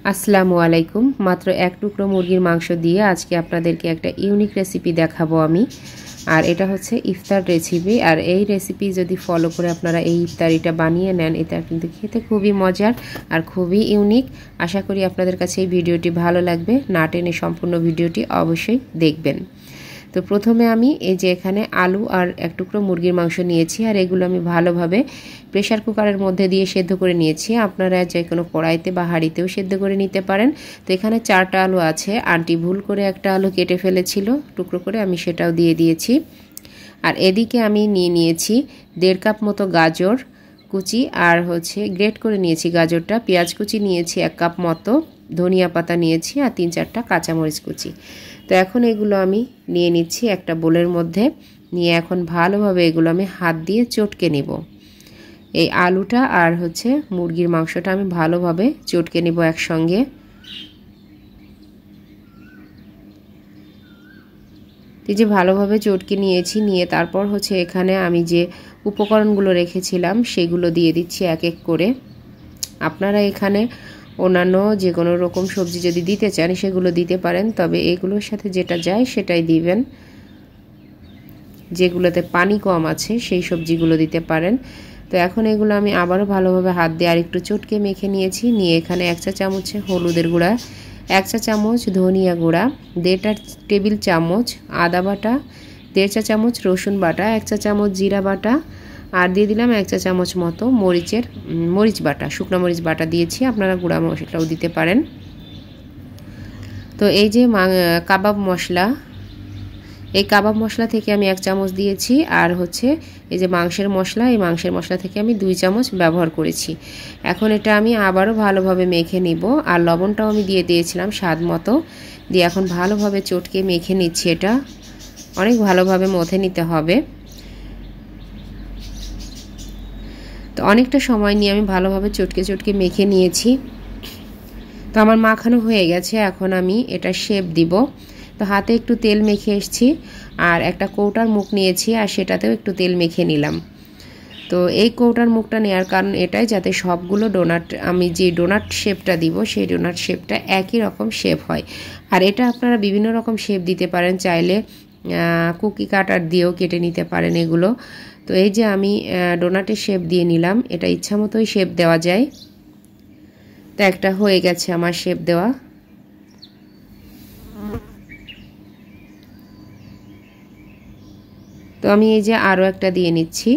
আসসালামু আলাইকুম। মাত্র এক টুকরো মুরগির মাংস দিয়ে আজকে আপনাদেরকে একটা ইউনিক রেসিপি দেখাবো আমি। আর এটা হচ্ছে ইফতার রেসিপি। আর এই রেসিপি যদি ফলো করে আপনারা এই ইফতারিটা বানিয়ে নেন, এটা কিন্তু খেতে খুবই মজার আর খুবই ইউনিক। আশা করি আপনাদের কাছে এই ভিডিওটি ভালো লাগবে। না টেনে সম্পূর্ণ ভিডিওটি অবশ্যই দেখবেন। তো প্রথমে আমি এই যে এখানে আলু আর এক টুকরো মুরগির মাংস নিয়েছি, আর এগুলো আমি ভালোভাবে প্রেশার কুকারের মধ্যে দিয়ে সেদ্ধ করে নিয়েছি। আপনারা যে কোনো কড়াইতে বা হাঁড়িতেও সেদ্ধ করে নিতে পারেন। তো এখানে 4টা আলু আছে, আন্টি ভুল করে একটা আলু কেটে ফেলেছিল টুকরো করে, আমি সেটাও দিয়ে দিয়েছি। আর এদিকে আমি নিয়ে নিয়েছি 1.5 কাপ মতো গাজর কুচি, আর হচ্ছে গ্রেট করে নিয়েছি গাজরটা। পেঁয়াজ কুচি নিয়েছি 1 কাপ মতো, ধনিয়া পাতা নিয়েছি, আর 3-4টা কাঁচামরিচ কুচি। তো এখন এগুলো আমি নিয়ে নিচ্ছি একটা বোলের মধ্যে। নিয়ে এখন ভালোভাবে এগুলো আমি হাত দিয়ে চটকে নেব। এই আলুটা আর হচ্ছে মুরগির মাংসটা আমি ভালোভাবে চটকে নেব একসঙ্গে। এই যে ভালোভাবে চটকে নিয়েছি, নিয়ে তারপর হচ্ছে এখানে আমি যে উপকরণগুলো রেখেছিলাম সেগুলো দিয়ে দিচ্ছি এক এক করে। আপনারা এখানে অন্যান্য যে কোনো রকম সবজি যদি দিতে চান সেগুলো দিতে পারেন, তবে এগুলোর সাথে যেটা যায় সেটাই দিবেন। যেগুলোতে পানি কম আছে সেই সবজিগুলো দিতে পারেন। তো এখন এগুলো আমি আবারও ভালোভাবে হাত দিয়ে আরেকটু চটকে মেখে নিয়েছি। নিয়ে এখানে 1 চা চামচ হলুদের গুঁড়া, 1 চা চামচ ধনিয়া গুঁড়া, 1.5 টেবিল চামচ আদা বাটা, 1.5 চা চামচ রসুন বাটা, 1 চা চামচ জিরা বাটা, আর দিয়ে দিলাম 1 চা চামচ মতো মরিচ বাটা, শুকনো মরিচ বাটা দিয়েছি। আপনারা গুঁড়া মশলাও দিতে পারেন। তো এই যে কাবাব মশলা, এই কাবাব মশলা থেকে আমি 1 চামচ দিয়েছি। আর হচ্ছে এই যে মাংসের মশলা, এই মাংসের মশলা থেকে আমি 2 চামচ ব্যবহার করেছি। এখন এটা আমি আবারও ভালোভাবে মেখে নিব। আর লবণটাও আমি দিয়ে দিয়েছিলাম স্বাদ মতো। দিয়ে এখন ভালোভাবে চটকে মেখে নিচ্ছি। এটা অনেক ভালোভাবে মথে নিতে হবে। তো অনেকটা সময় নিয়ে আমি ভালোভাবে চটকে মেখে নিয়েছি। তো আমার মাখানো হয়ে গেছে। এখন আমি এটা শেপ দিব। তো হাতে একটু তেল মেখে এসেছি, আর একটা কৌটার মুখ নিয়েছি, আর সেটাতেও একটু তেল মেখে নিলাম। তো এই কৌটার মুখটা নেওয়ার কারণ এটাই, যাতে সবগুলো ডোনাট, আমি যে ডোনাট শেপটা দিব সেই ডোনাট শেপটা একই রকম শেপ হয়। আর এটা আপনারা বিভিন্ন রকম শেপ দিতে পারেন, চাইলে কুকি কাটার দিয়েও কেটে নিতে পারেন এগুলো। তো এই যে আমি ডোনাটের শেপ দিয়ে নিলাম, এটা ইচ্ছা মতোই শেপ দেওয়া যায়। তো একটা হয়ে গেছে আমার শেপ দেওয়া। তো আমি এই যে আরও একটা দিয়ে নিচ্ছি।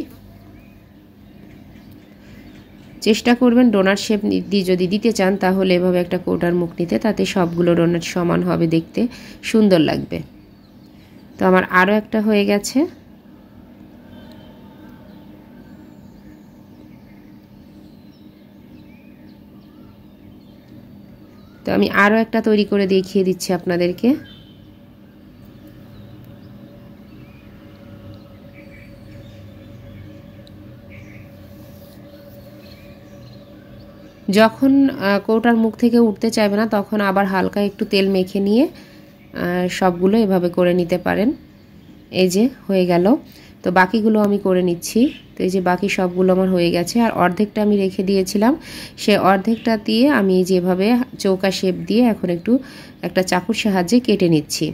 চেষ্টা করবেন ডোনাট শেপ দিয়ে যদি দিতে চান তাহলে এভাবে একটা কৌটার মুখ নিতে, তাতে সবগুলো ডোনাট সমান হবে, দেখতে সুন্দর লাগবে। তো আমার আরও একটা হয়ে গেছে। তো আমি আরও একটা তৈরি করে দেখিয়ে দিচ্ছি আপনাদেরকে। যখন কৌটার মুখ থেকে উঠতে চাইবে না, তখন আবার হালকা একটু তেল মেখে নিয়ে সবগুলো এভাবে করে নিতে পারেন। এই যে হয়ে গেল। তো বাকিগুলো আমি করে নিচ্ছি। তো এই যে বাকি সবগুলো আমার হয়ে গেছে। আর অর্ধেকটা আমি রেখে দিয়েছিলাম, সে অর্ধেকটা দিয়ে আমি যেভাবে চৌকা শেপ দিয়ে এখন একটু একটা চাকুর সাহায্যে কেটে নিচ্ছি।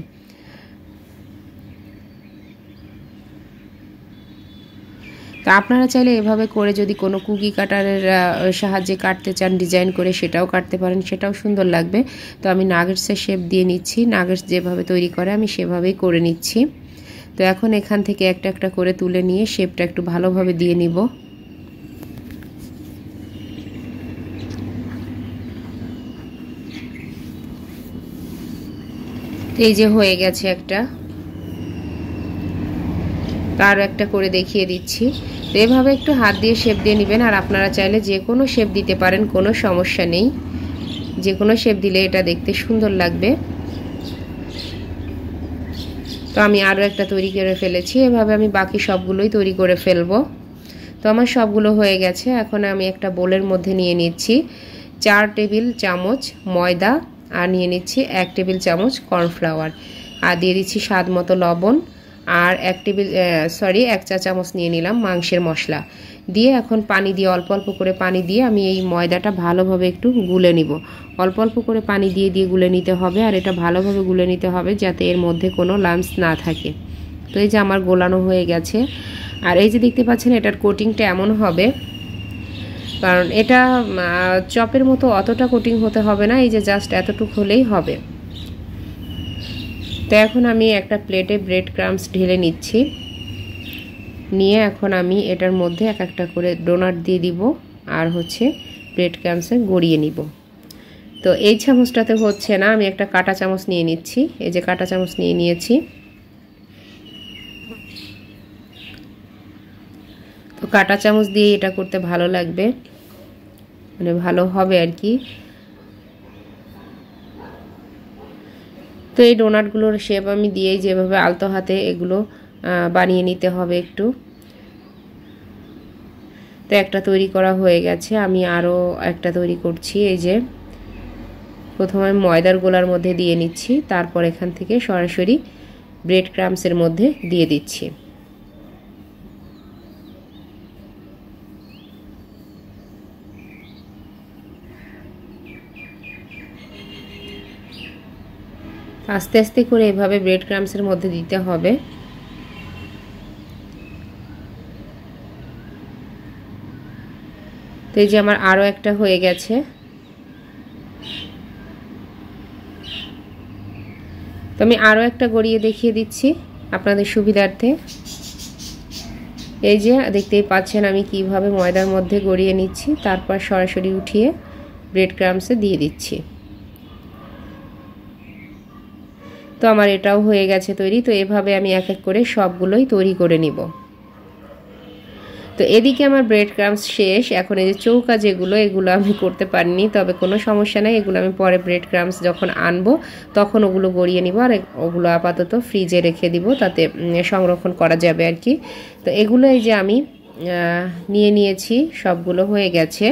তো আপনারা চাইলে এভাবে করে যদি কোনো কুকি কাটারের সাহায্যে কাটতে চান, ডিজাইন করে, সেটাও কাটতে পারেন, সেটাও সুন্দর লাগবে। তো আমি নাগেটসের শেপ দিয়ে নিচ্ছি। নাগেটস যেভাবে তৈরি করে আমি সেভাবেই করে নিচ্ছি। তো এখন এখান থেকে একটা একটা করে তুলে নিয়ে শেপটা একটু ভালোভাবে দিয়ে নিব। এই যে হয়ে গেছে একটা। আরও একটা করে দেখিয়ে দিচ্ছি। তো এভাবে একটু হাত দিয়ে শেপ দিয়ে নেবেন। আর আপনারা চাইলে যে কোনো শেপ দিতে পারেন, কোনো সমস্যা নেই। যে কোনো শেপ দিলে এটা দেখতে সুন্দর লাগবে। তো আমি আরও একটা তৈরি করে ফেলেছি। এভাবে আমি বাকি সবগুলোই তৈরি করে ফেলবো। তো আমার সবগুলো হয়ে গেছে। এখন আমি একটা বোলের মধ্যে নিয়ে নিচ্ছি 4 টেবিল চামচ ময়দা, আর নিয়ে নিচ্ছি 1 টেবিল চামচ কর্নফ্লাওয়ার, আর দিয়ে দিচ্ছি স্বাদ মতো লবণ, আর 1 চা চামচ নিয়ে নিলাম মাংসের মশলা দিয়ে এখন পানি দিয়ে অল্প অল্প করে পানি দিয়ে আমি এই ময়দাটা ভালোভাবে একটু গুলে নিব। অল্প অল্প করে পানি দিয়ে দিয়ে গুলে নিতে হবে, আর এটা ভালোভাবে গুলে নিতে হবে যাতে এর মধ্যে কোনো লাম্পস না থাকে। তো এই যে আমার গোলানো হয়ে গেছে। আর এই যে দেখতে পাচ্ছেন এটার কোটিংটা এমন হবে, কারণ এটা চপের মতো অতটা কোটিং হতে হবে না, এই যে জাস্ট এতটুকু হলেই হবে। তো এখন আমি একটা প্লেটে ব্রেড ক্রাম্বস ঢেলে নিচ্ছি, নিয়ে এখন আমি এটার মধ্যে এক একটা করে ডোনাট দিয়ে দিব আর হচ্ছে ব্রেড ক্রাম্বসে গড়িয়ে নিব। তো এই চামচটাতে হচ্ছে না, আমি একটা কাঁটা চামচ নিয়ে নিচ্ছি, এই যে কাঁটা চামচ নিয়ে নিয়েছি। তো কাঁটা চামচ দিয়ে এটা করতে ভালো লাগবে, মানে ভালো হবে আর কি। তো এই ডোনাটগুলোর শেপ আমি দিয়েই যেভাবে আলতো হাতে এগুলো বানিয়ে নিতে হবে একটু। তো একটা তৈরি করা হয়ে গেছে, আমি আরও একটা তৈরি করছি। এই যে প্রথমে আমি ময়দার গোলার মধ্যে দিয়ে নিচ্ছি, তারপর এখান থেকে সরাসরি ব্রেড ক্রাম্বসের মধ্যে দিয়ে দিচ্ছি। আস্তে আস্তে করে এভাবে ব্রেড ক্রাম্বসের মধ্যে দিতে হবে। তো এই যে আমার আরও একটা হয়ে গেছে। তো আমি আরও একটা গড়িয়ে দেখিয়ে দিচ্ছি আপনাদের সুবিধার্থে। এই যে দেখতেই পাচ্ছেন আমি কিভাবে ময়দার মধ্যে গড়িয়ে নিচ্ছি, তারপর সরাসরি উঠিয়ে ব্রেড ক্রাম্বসে দিয়ে দিচ্ছি। তো আমার এটাও হয়ে গেছে তৈরি। তো এভাবে আমি এক এক করে সবগুলোই তৈরি করে নিব। তো এদিকে আমার ব্রেড ক্রাম্বস শেষ। এখন এই যে চৌকা যেগুলো, এগুলো আমি করতে পারিনি, তবে কোনো সমস্যা নেই, এগুলো আমি পরে ব্রেড ক্রাম্বস যখন আনবো তখন ওগুলো গড়িয়ে নিব, আর ওগুলো আপাতত ফ্রিজে রেখে দিব, তাতে সংরক্ষণ করা যাবে আর কি। তো এগুলো এই যে আমি নিয়ে নিয়েছি, সবগুলো হয়ে গেছে।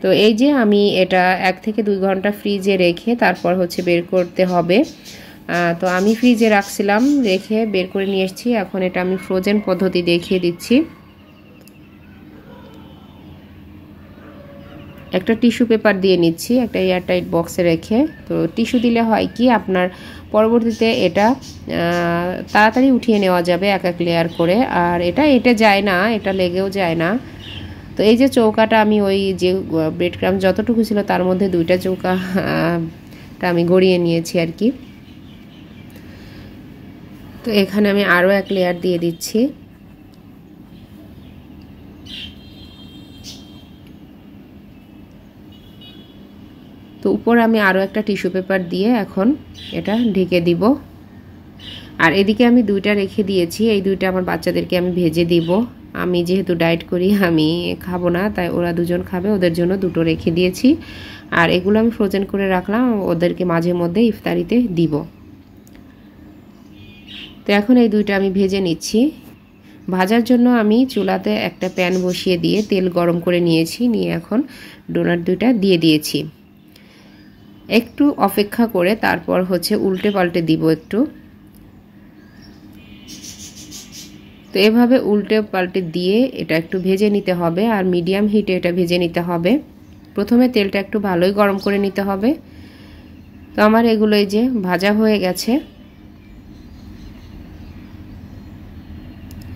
তো এই যে আমি এটা 1 থেকে 2 ঘন্টা ফ্রিজে রেখে তারপর হচ্ছে বের করতে হবে। তো আমি ফ্রিজে রাখছিলাম, রেখে বের করে নিয়ে এসেছি। এখন এটা আমি ফ্রোজেন পদ্ধতি দেখিয়ে দিচ্ছি। একটা টিস্যু পেপার দিয়ে নিচ্ছি একটা এয়ারটাইট বক্সে রেখে। তো টিস্যু দিলে হয় কি আপনার পরবর্তীতে এটা তাড়াতাড়ি উঠিয়ে নেওয়া যাবে এক এক লেয়ার করে, আর এটা যায় না, এটা লেগেও যায় না। তো এই যে চৌকাটা আমি ওই যে ব্রেড ক্রাম্বস যতটুকু ছিল তার মধ্যে 2টা চৌকাটা আমি গড়িয়ে নিয়েছি আর কি। তো এখানে আমি আরও এক লেয়ার দিয়ে দিচ্ছি। তো উপরে আমি আরও একটা টিস্যু পেপার দিয়ে এখন এটা ঢেকে দিব। আর এদিকে আমি 2টা রেখে দিয়েছি, এই 2টা আমার বাচ্চাদেরকে আমি ভেজে দিব। আমি যেহেতু ডায়েট করি আমি খাবো না, তাই ওরা 2জন খাবে, ওদের জন্য 2টো রেখে দিয়েছি। আর এগুলো আমি ফ্রোজেন করে রাখলাম, ওদেরকে মাঝে মধ্যে ইফতারিতে দিব। তো এখন এই 2টা আমি ভেজে নিচ্ছি। ভাজার জন্য আমি চুলাতে একটা প্যান বসিয়ে দিয়ে তেল গরম করে নিয়েছি, নিয়ে এখন ডোনাট 2টা দিয়ে দিয়েছি। একটু অপেক্ষা করে তারপর হচ্ছে উল্টে পাল্টে দিব একটু। তো এভাবে উল্টে পাল্টে দিয়ে এটা একটু ভেজে নিতে হবে, আর মিডিয়াম হিটে এটা ভেজে নিতে হবে। প্রথমে তেলটা একটু ভালোই গরম করে নিতে হবে। তো আমার এগুলো এই যে ভাজা হয়ে গেছে,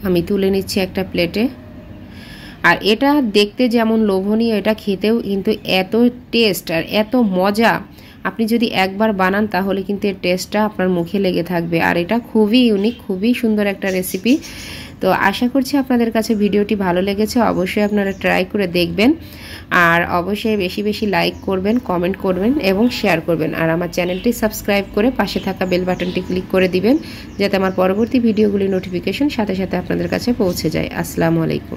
আমি তুলে নিচ্ছি একটা প্লেটে। আর এটা দেখতে যেমন লোভনীয়, এটা খেতেও কিন্তু এত টেস্ট আর এত মজা। আপনি যদি একবার বানান তাহলে কিন্তু এর টেস্টটা আপনার মুখে লেগে থাকবে। আর এটা খুবই ইউনিক, খুবই সুন্দর একটা রেসিপি। তো আশা করছি আপনাদের কাছে ভিডিওটি ভালো লেগেছে, অবশ্যই আপনারা ট্রাই করে দেখবেন। আর অবশ্যই বেশি বেশি লাইক করবেন, কমেন্ট করবেন এবং শেয়ার করবেন। আর আমার চ্যানেলটি সাবস্ক্রাইব করে পাশে থাকা বেল বাটনটি ক্লিক করে দিবেন, যাতে আমার পরবর্তী ভিডিওগুলির নোটিফিকেশন সাথে সাথে আপনাদের কাছে পৌঁছে যায়। আসসালামু আলাইকুম।